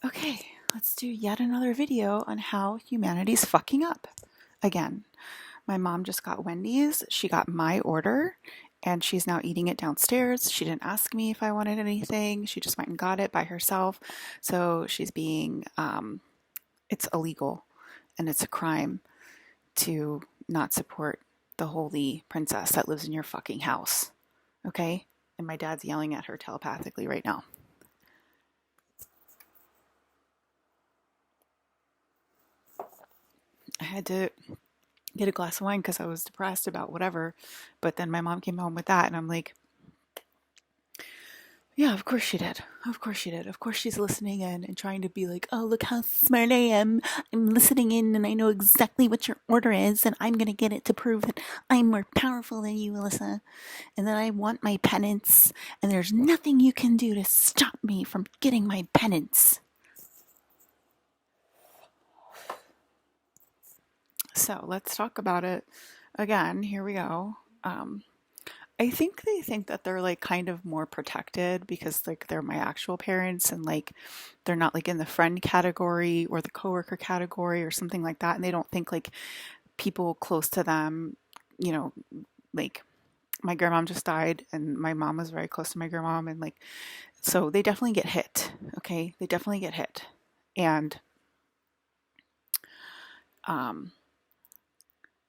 Okay, let's do yet another video on how humanity's fucking up. Again, my mom just got Wendy's. She got my order and she's now eating it downstairs. She didn't ask me if I wanted anything. She just went and got it by herself. So she's being, it's illegal and it's a crime to not support the holy princess that lives in your fucking house. Okay? And my dad's yelling at her telepathically right now. I had to get a glass of wine because I was depressed about whatever. But then my mom came home with that, and I'm like, yeah, of course she did. Of course she did. Of course she's listening in and trying to be like, oh, look how smart I am. I'm listening in and I know exactly what your order is, and I'm going to get it to prove that I'm more powerful than you, Elissa. And then I want my penance, and there's nothing you can do to stop me from getting my penance. So let's talk about it again. Here we go. I think they think that they're like kind of more protected because like they're my actual parents and like they're not like in the friend category or the coworker category or something like that. And they don't think like people close to them, you know, like my grandmom just died and my mom was very close to my grandmom and like so they definitely get hit. Okay. They definitely get hit. And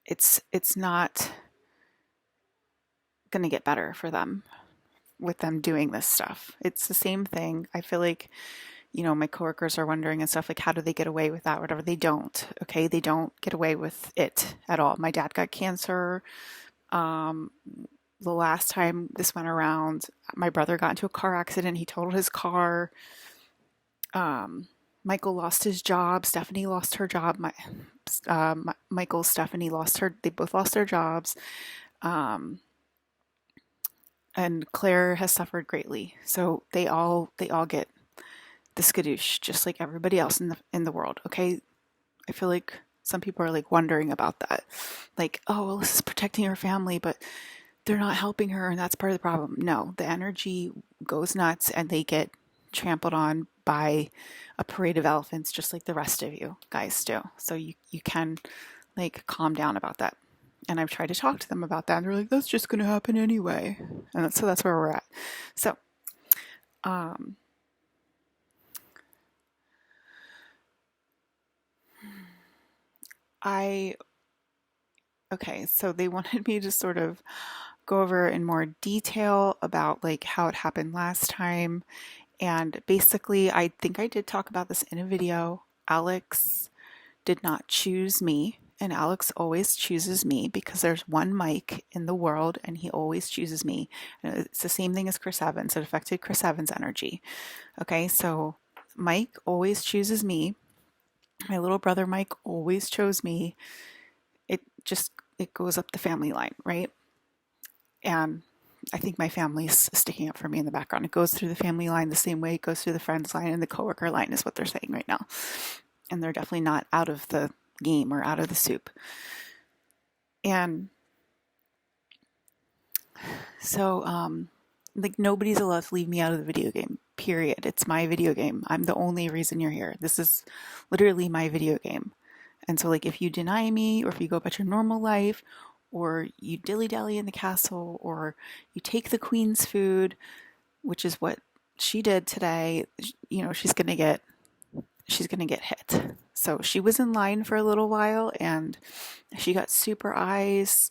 it's not going to get better for them with them doing this stuff. It's the same thing. I feel like, my coworkers are wondering and stuff like, how do they get away with that? Whatever. They don't. Okay. They don't get away with it at all. My dad got cancer. The last time this went around, my brother got into a car accident. He totaled his car. Michael lost his job. Stephanie lost her job. Stephanie lost her. They both lost their jobs. And Claire has suffered greatly. So they all get the skadoosh, just like everybody else in the world. Okay, I feel like some people are like wondering about that, like, oh, well, this is protecting her family, but they're not helping her, and that's part of the problem. No, the energy goes nuts, and they get trampled on by a parade of elephants, just like the rest of you guys do. So you can like calm down about that. And I've tried to talk to them about that, and they're like, that's just going to happen anyway. And so that's where we're at. So, okay, so they wanted me to sort of go over in more detail about like how it happened last time. And basically, I think I did talk about this in a video. Alex did not choose me. And Alex always chooses me because there's one Mike in the world and he always chooses me. And it's the same thing as Chris Evans. It affected Chris Evans' energy. Okay, so Mike always chooses me. My little brother Mike always chose me. It goes up the family line, right? And I think my family's sticking up for me in the background. It goes through the family line the same way it goes through the friends line and the coworker line is what they're saying right now. And they're definitely not out of the game or out of the soup. And so, like nobody's allowed to leave me out of the video game, period. It's my video game. I'm the only reason you're here. This is literally my video game. And so like if you deny me or if you go about your normal life or you dilly-dally in the castle or you take the queen's food, which is what she did today, she's going to get hit. So she was in line for a little while and she got super eyes.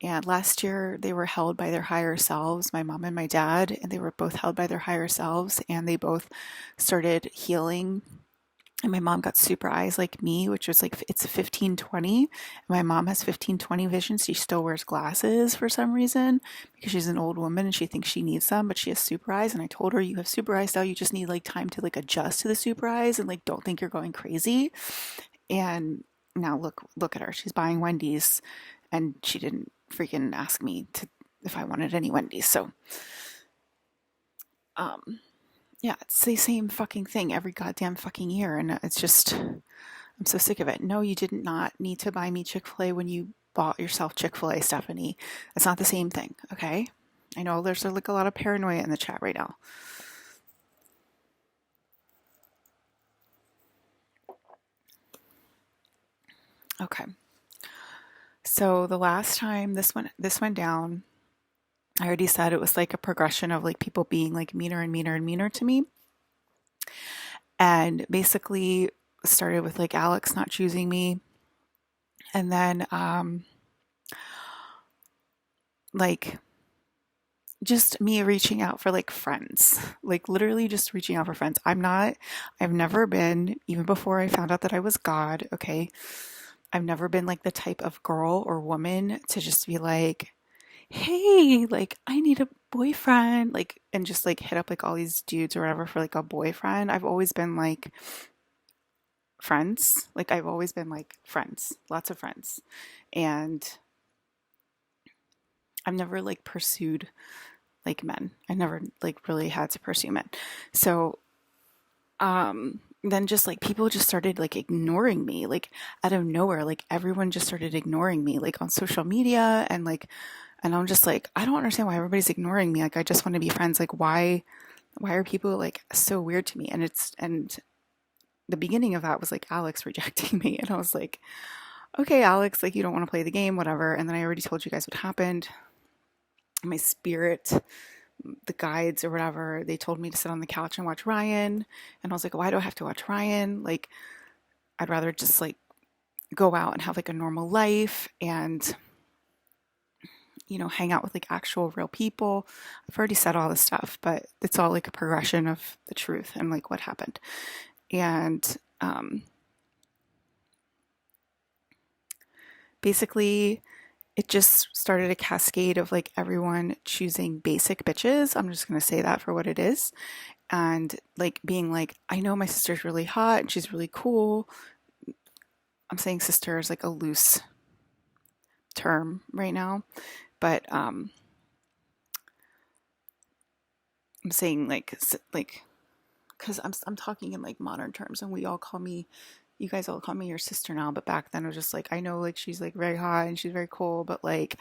And last year they were held by their higher selves, my mom and my dad, and they were both held by their higher selves and they both started healing. And my mom got super eyes like me, which was like, it's a 1520. My mom has 1520 vision. She still wears glasses for some reason because she's an old woman and she thinks she needs them, but she has super eyes. And I told her, you have super eyes now. You just need like time to like adjust to the super eyes and like, don't think you're going crazy. And now look at her. She's buying Wendy's and she didn't freaking ask me if I wanted any Wendy's. So, yeah, it's the same fucking thing every goddamn fucking year. And it's just, I'm so sick of it. No, you did not need to buy me Chick-fil-A when you bought yourself Chick-fil-A, Stephanie. It's not the same thing, okay? I know there's like a lot of paranoia in the chat right now. Okay. So the last time this went down, I already said it was like a progression of like people being like meaner and meaner and meaner to me. And basically started with like Alex not choosing me. And then like just me reaching out for like friends, like literally just reaching out for friends. I've never been, even before I found out that I was God, okay, I've never been like the type of girl or woman to just be like, hey, like I need a boyfriend, like, and just like hit up like all these dudes or whatever for like a boyfriend. I've always been like friends. Like I've always been like friends, lots of friends. And I've never like pursued like men. I never like really had to pursue men. So then just like people just started like ignoring me like out of nowhere. Like everyone just started ignoring me like on social media and like and I'm just like I don't understand why everybody's ignoring me. Like I just want to be friends. Like why are people like so weird to me? And the beginning of that was like Alex rejecting me and I was like, okay, Alex, like you don't want to play the game, whatever. And then I already told you guys what happened. My spirit, the guides or whatever, they told me to sit on the couch and watch Ryan. And I was like, why do I have to watch Ryan? Like, I'd rather just like go out and have like a normal life and, you know, hang out with like actual real people. I've already said all this stuff, but it's all like a progression of the truth and like what happened. And basically, it just started a cascade of like everyone choosing basic bitches. I'm just going to say that for what it is. And like being like, I know my sister's really hot and she's really cool. I'm saying sister is like a loose term right now, but I'm saying like because I'm talking in like modern terms, and you guys all call me your sister now, but back then it was just like I know like she's like very hot and she's very cool, but like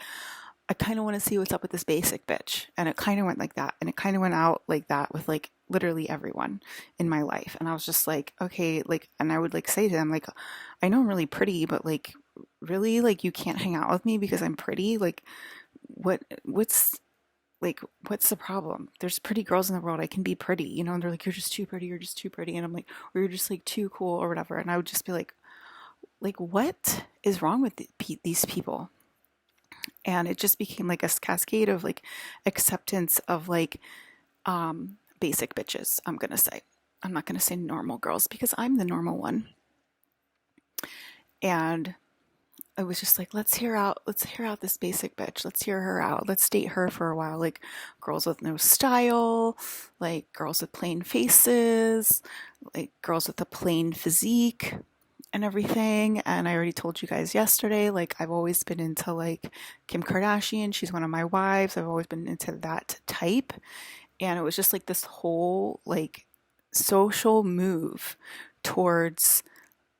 I kind of want to see what's up with this basic bitch. And it kind of went like that. And it kind of went out like that with like literally everyone in my life. And I was just like, okay, like, and I would like say to them, like, I know I'm really pretty, but like, really, like, you can't hang out with me because I'm pretty? Like, what's, like, what's the problem? There's pretty girls in the world. I can be pretty, you know? And they're like, you're just too pretty. You're just too pretty. And I'm like, or you're just like too cool or whatever. And I would just be like, what is wrong with these people? And it just became like a cascade of like acceptance of like basic bitches. I'm not gonna say normal girls because I'm the normal one. And I was just like, let's hear out this basic bitch. Let's hear her out. Let's date her for a while. Like girls with no style, like girls with plain faces, like girls with a plain physique and everything. And I already told you guys yesterday, like I've always been into like Kim Kardashian. She's one of my wives. I've always been into that type. And it was just like this whole like social move towards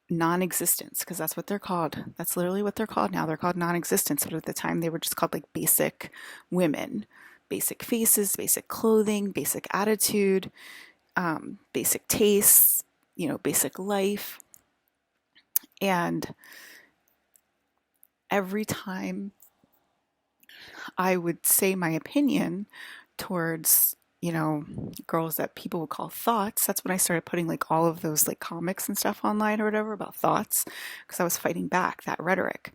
non-existence because that's what they're called. That's literally what they're called now. They're called non-existence, but at the time they were just called like basic women, basic faces, basic clothing, basic attitude, basic tastes, you know, basic life. And every time I would say my opinion towards, you know, girls that people would call thoughts, that's when I started putting like all of those like comics and stuff online or whatever about thoughts because I was fighting back that rhetoric.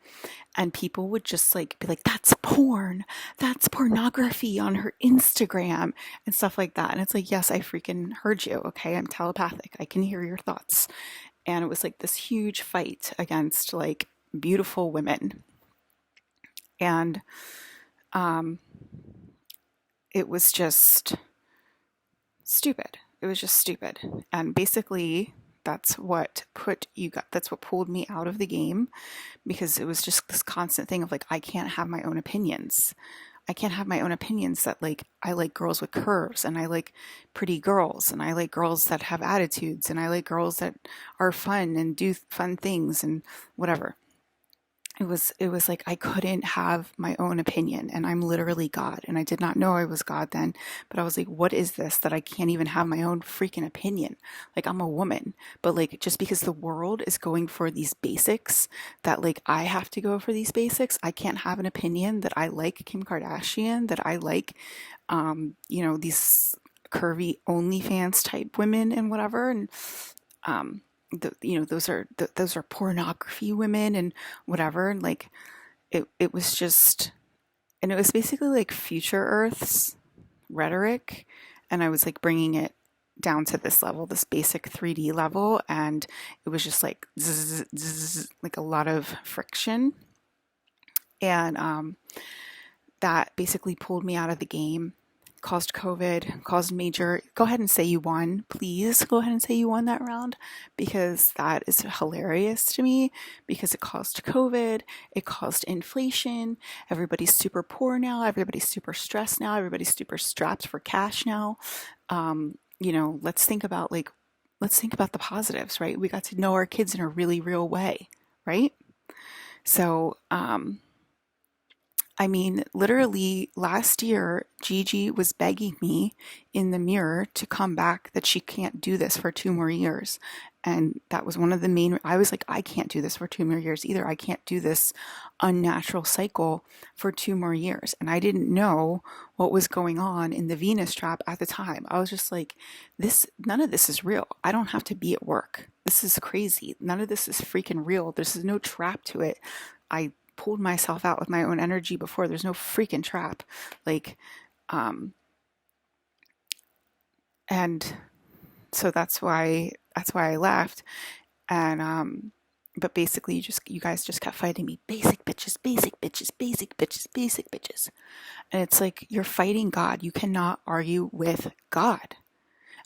And people would just like be like, that's porn, that's pornography on her Instagram and stuff like that. And it's like, yes, I freaking heard you. Okay. I'm telepathic. I can hear your thoughts. And it was like this huge fight against like beautiful women. And it was just stupid. It was just stupid. And basically that's what pulled me out of the game because it was just this constant thing of like I can't have my own opinions. I can't have my own opinions that like I like girls with curves and I like pretty girls and I like girls that have attitudes and I like girls that are fun and do fun things and whatever. it was like I couldn't have my own opinion, and I'm literally God, and I did not know I was God then, but I was like, what is this that I can't even have my own freaking opinion? Like, I'm a woman, but like, just because the world is going for these basics, that like I have to go for these basics. I can't have an opinion that I like Kim Kardashian, that I like these curvy OnlyFans type women and whatever. And those are pornography women and whatever. And like, it was just, and it was basically like future Earth's rhetoric. And I was like bringing it down to this level, this basic 3D level. And it was just like, zzz, zzz, like a lot of friction. And that basically pulled me out of the game, caused COVID, caused major. Go ahead and say you won. Please go ahead and say you won that round, because that is hilarious to me, because it caused COVID, it caused inflation. Everybody's super poor now. Everybody's super stressed now. Everybody's super strapped for cash now. Let's think about the positives, right? We got to know our kids in a really real way, right? So, I mean, literally last year, Gigi was begging me in the mirror to come back, that she can't do this for 2 more years. And that was one of the main, I was like, I can't do this for 2 more years either. I can't do this unnatural cycle for 2 more years. And I didn't know what was going on in the Venus trap at the time. I was just like, none of this is real. I don't have to be at work. This is crazy. None of this is freaking real. There's no trap to it. I pulled myself out with my own energy before. There's no freaking trap. Like, and so that's why I left. And but basically you guys just kept fighting me. Basic bitches, basic bitches, basic bitches, basic bitches. And it's like, you're fighting God. You cannot argue with God.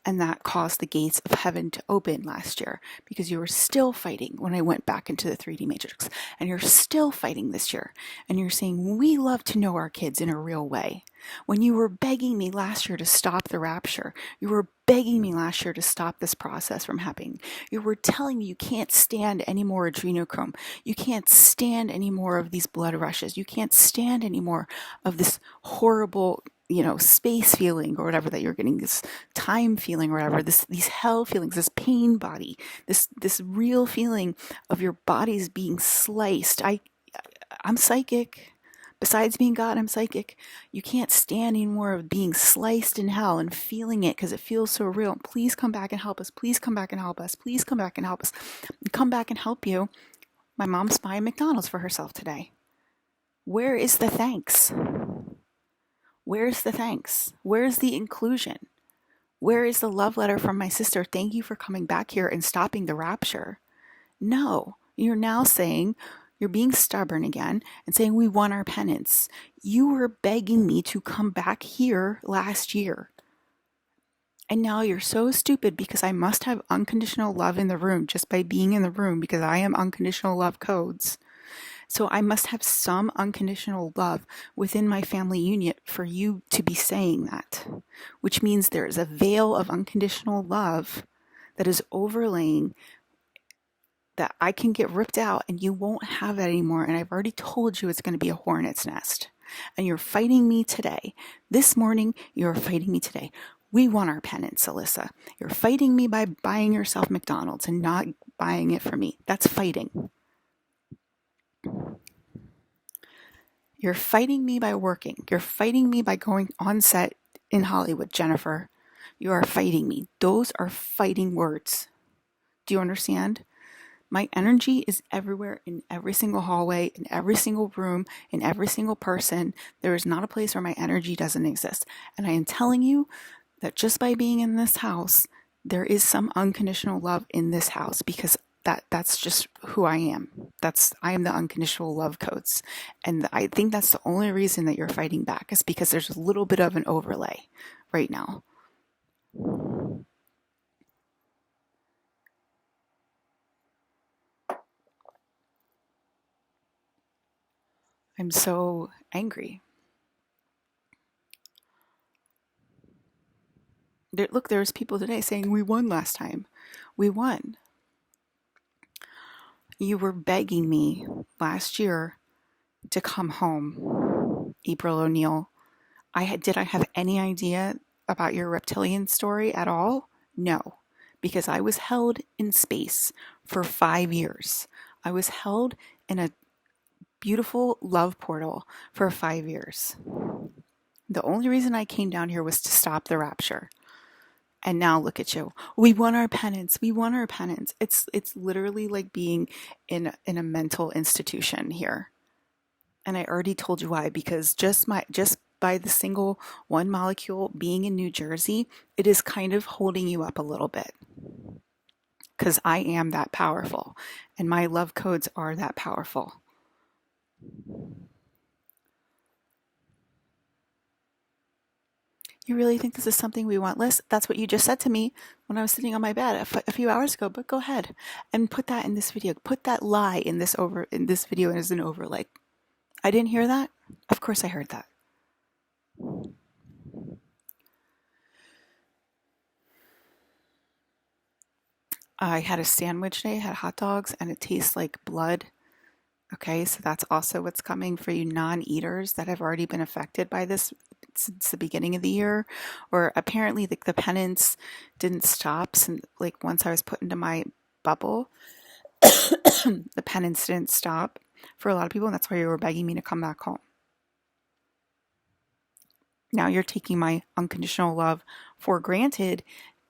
And that caused the gates of heaven to open last year, because you were still fighting when I went back into the 3D matrix. And you're still fighting this year. And you're saying, we love to know our kids in a real way. When you were begging me last year to stop the rapture, you were begging me last year to stop this process from happening. You were telling me you can't stand any more adrenochrome. You can't stand any more of these blood rushes. You can't stand any more of this horrible, space feeling or whatever that you're getting, this time feeling or whatever, these hell feelings, this pain body, this real feeling of your body's being sliced. I'm psychic. Besides being God, I'm psychic. You can't stand anymore of being sliced in hell and feeling it, because it feels so real. Please come back and help us. Please come back and help us. Please come back and help us. Come back and help you. My mom's buying McDonald's for herself today. Where is the thanks? Where's the thanks? Where's the inclusion? Where is the love letter from my sister? Thank you for coming back here and stopping the rapture. No, you're now saying, you're being stubborn again and saying we won our penance. You were begging me to come back here last year. And now you're so stupid, because I must have unconditional love in the room just by being in the room, because I am unconditional love codes. So I must have some unconditional love within my family unit for you to be saying that, which means there is a veil of unconditional love that is overlaying, that I can get ripped out and you won't have that anymore. And I've already told you it's going to be a hornet's nest. And you're fighting me today. This morning, you're fighting me today. We won our penance, Elissa. You're fighting me by buying yourself McDonald's and not buying it for me. That's fighting. You're fighting me by working. You're fighting me by going on set in Hollywood, Jennifer. You are fighting me. Those are fighting words. Do you understand? My energy is everywhere, in every single hallway, in every single room, in every single person. There is not a place where my energy doesn't exist. And I am telling you that just by being in this house, there is some unconditional love in this house, because that's just who I am. I am the unconditional love codes. And I think that's the only reason that you're fighting back, is because there's a little bit of an overlay right now. I'm so angry. Look, there's people today saying we won last time. We won. You were begging me last year to come home, April O'Neil. Did I have any idea about your reptilian story at all? No, because I was held in space for 5 years. I was held in a beautiful love portal for 5 years. The only reason I came down here was to stop the rapture. And now look at you. We won our penance. We won our penance. It's literally like being in a mental institution here. And I already told you why, because just by the single one molecule being in New Jersey, it is kind of holding you up a little bit. Because I am that powerful, and my love codes are that powerful. You really think this is something we want, Liz? That's what you just said to me when I was sitting on my bed a few hours ago. But go ahead and put that in this video. Put that lie in this video as an overlay. I didn't hear that? Of course I heard that. I had a sandwich today, had hot dogs, and it tastes like blood. Okay, so that's also what's coming for you non-eaters that have already been affected by this since the beginning of the year. Or apparently the penance didn't stop since, like, once I was put into my bubble, the penance didn't stop for a lot of people, and that's why you were begging me to come back home. Now you're taking my unconditional love for granted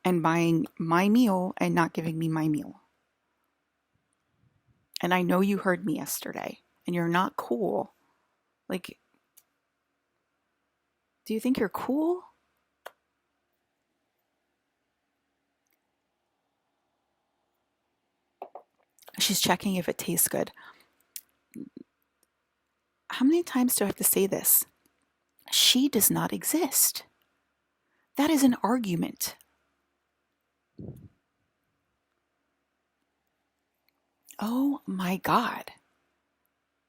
and buying my meal and not giving me my meal. And I know you heard me yesterday, and you're not cool. Like, do you think you're cool? She's checking if it tastes good. How many times do I have to say this? She does not exist. That is an argument. Oh my God.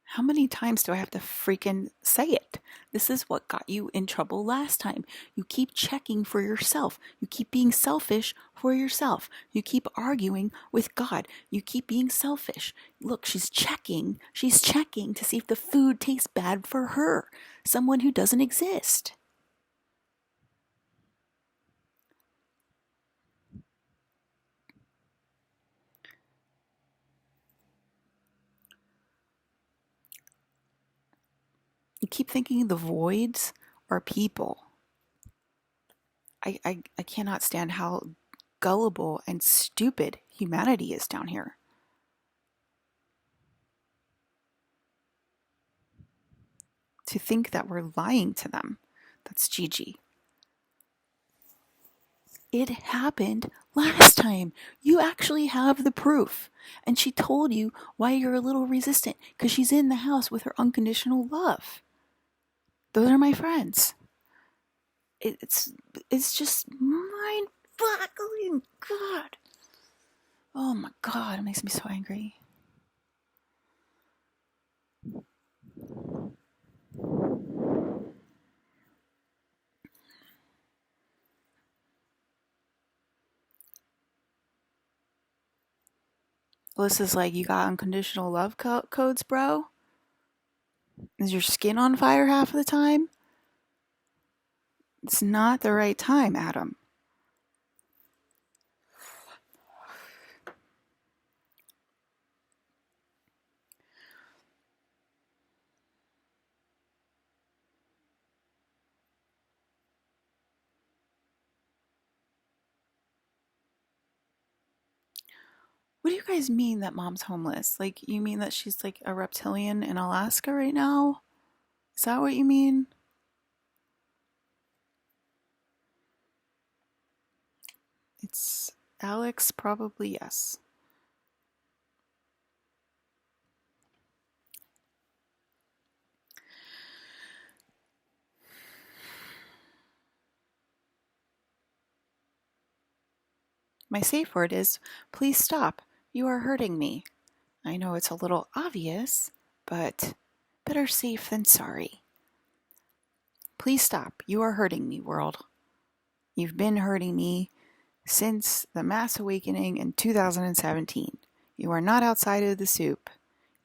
How many times do I have to freaking say it? This is what got you in trouble last time. You keep checking for yourself. You keep being selfish for yourself. You keep arguing with God. You keep being selfish. Look, she's checking. She's checking to see if the food tastes bad for her, someone who doesn't exist. You keep thinking the voids are people. I cannot stand how gullible and stupid humanity is down here. To think that we're lying to them. That's Gigi. It happened last time. You actually have the proof. And she told you why you're a little resistant, because she's in the house with her unconditional love. Those are my friends. It's just mind-boggling. God. Oh my God, it makes me so angry. Alyssa's like, you got unconditional love codes, bro? Is your skin on fire half of the time? It's not the right time, Adam. What do you guys mean that mom's homeless? Like, you mean that she's like a reptilian in Alaska right now? Is that what you mean? It's Alex, probably yes. My safe word is, please stop. You are hurting me. I know it's a little obvious, but better safe than sorry. Please stop. You are hurting me, world. You've been hurting me since the mass awakening in 2017. You are not outside of the soup.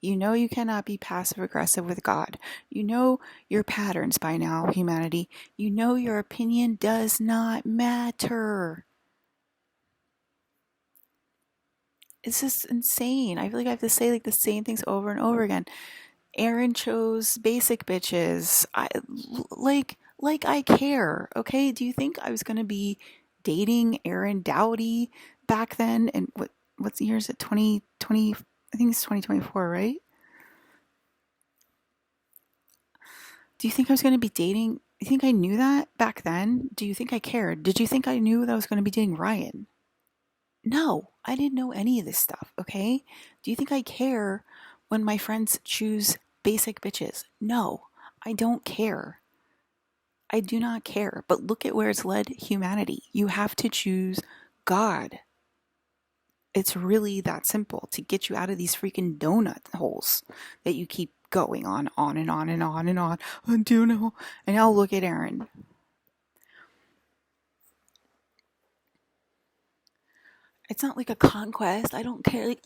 You know you cannot be passive aggressive with God. You know your patterns by now, humanity. You know your opinion does not matter. It's just insane. I feel like I have to say like the same things over and over again. Aaron chose basic bitches. Like I care. Okay? Do you think I was gonna be dating Aaron Dowdy back then? And what's the year is it? 2020? I think it's 2024, right? Do you think I was gonna be dating? You think I knew that back then? Do you think I cared? Did you think I knew that I was gonna be dating Ryan? No, I didn't know any of this stuff. Okay? Do you think I care when my friends choose basic bitches? No, I don't care. I do not care. But look at where it's led humanity. You have to choose God. It's really that simple to get you out of these freaking donut holes that you keep going on and on and on and on. I do know. And now look at Aaron. It's not like a conquest. I don't care. Like,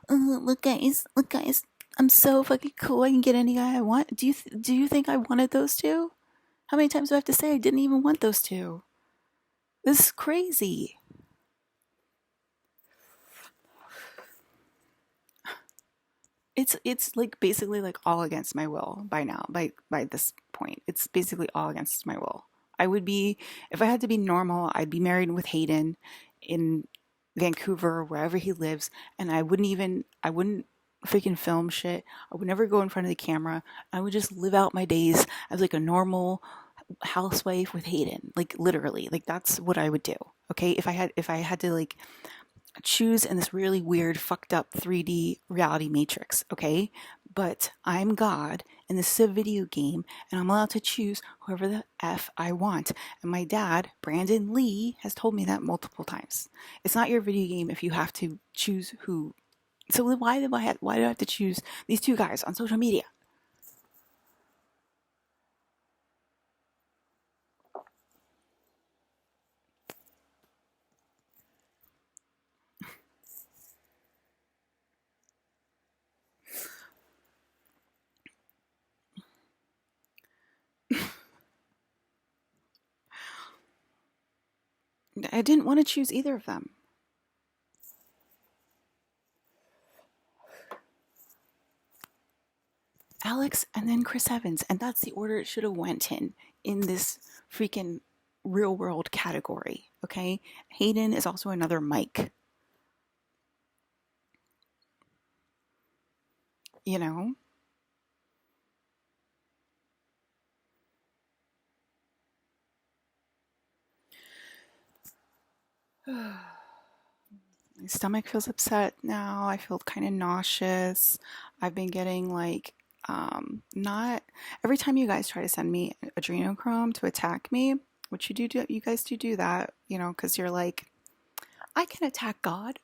look, guys. I'm so fucking cool. I can get any guy I want. Do you think I wanted those two? How many times do I have to say I didn't even want those two? This is crazy. It's like basically like all against my will by now. By this point, it's basically all against my will. I would be if I had to be normal. I'd be married with Hayden in Vancouver, wherever he lives, and I wouldn't freaking film shit. I would never go in front of the camera. I would just live out my days as like a normal housewife with Hayden. Like literally, like that's what I would do. Okay, if I had to like choose in this really weird, fucked up 3D reality matrix, okay? But I'm God, and this is a video game, and I'm allowed to choose whoever the F I want. And my dad, Brandon Lee, has told me that multiple times. It's not your video game if you have to choose who. So why do I have to choose these two guys on social media? I didn't want to choose either of them. Alex and then Chris Evans, and that's the order it should have went in this freaking real world category. Okay, Hayden is also another Mike. You know, my stomach feels upset now. I feel kind of nauseous. I've been getting like not every time you guys try to send me adrenochrome to attack me, which you guys do that, you know, because you're like, I can attack God.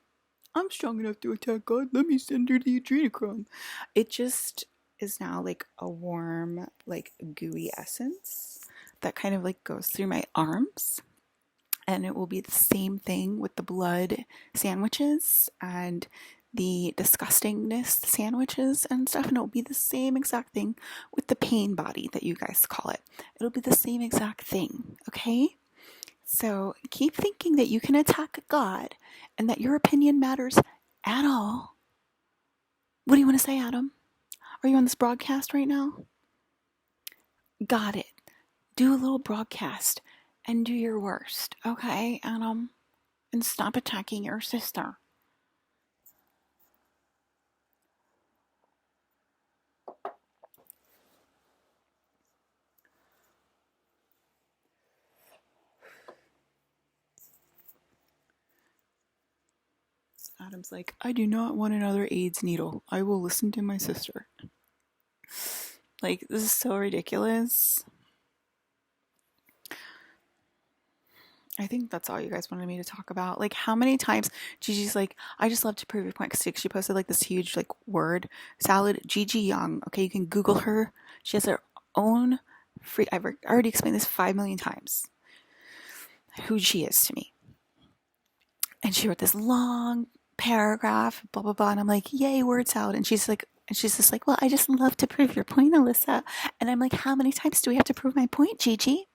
I'm strong enough to attack God. Let me send her the adrenochrome. It just is now like a warm, like gooey essence that kind of like goes through my arms. And it will be the same thing with the blood sandwiches and the disgustingness sandwiches and stuff. And it'll be the same exact thing with the pain body that you guys call it. It'll be the same exact thing. Okay? So keep thinking that you can attack God and that your opinion matters at all. What do you want to say, Adam? Are you on this broadcast right now? Got it. Do a little broadcast and do your worst, okay, Adam? And stop attacking your sister. Adam's like, I do not want another AIDS needle. I will listen to my sister. Like, this is so ridiculous. I think that's all you guys wanted me to talk about. Like, how many times Gigi's like, I just love to prove your point. Because she posted like this huge like word salad. Gigi Young. Okay, you can Google her. She has her own free. I've already explained this 5 million times. Who she is to me. And she wrote this long paragraph, blah, blah, blah. And I'm like, yay, words out. And she's just like, well, I just love to prove your point, Elissa. And I'm like, how many times do we have to prove my point, Gigi?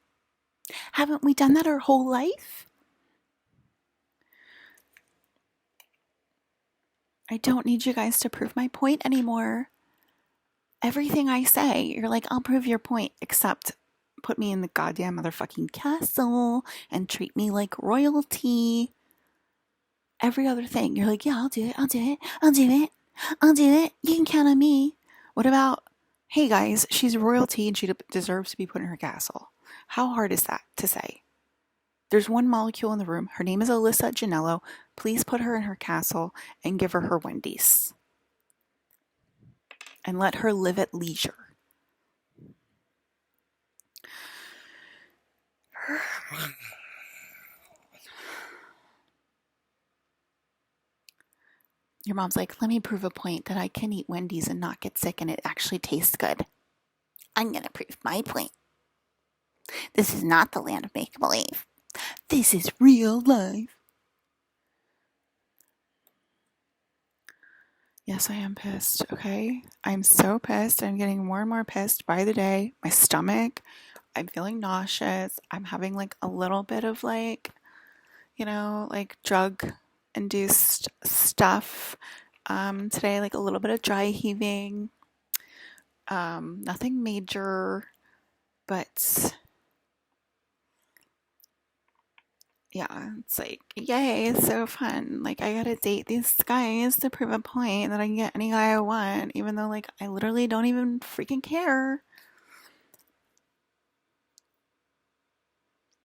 Haven't we done that our whole life? I don't need you guys to prove my point anymore. Everything I say, you're like, I'll prove your point, except put me in the goddamn motherfucking castle and treat me like royalty. Every other thing, you're like, yeah, I'll do it, I'll do it, I'll do it, I'll do it. You can count on me. What about, hey guys, she's royalty and she deserves to be put in her castle? How hard is that to say? There's one molecule in the room. Her name is Elissa Janello. Please put her in her castle and give her her Wendy's. And let her live at leisure. Your mom's like, let me prove a point that I can eat Wendy's and not get sick and it actually tastes good. I'm going to prove my point. This is not the land of make-believe. This is real life. Yes, I am pissed, okay? I'm so pissed. I'm getting more and more pissed by the day. My stomach, I'm feeling nauseous. I'm having like a little bit of like, like drug-induced stuff. Today, like a little bit of dry heaving. Nothing major, but yeah, it's like, yay, it's so fun. Like, I gotta date these guys to prove a point that I can get any guy I want, even though, like, I literally don't even freaking care.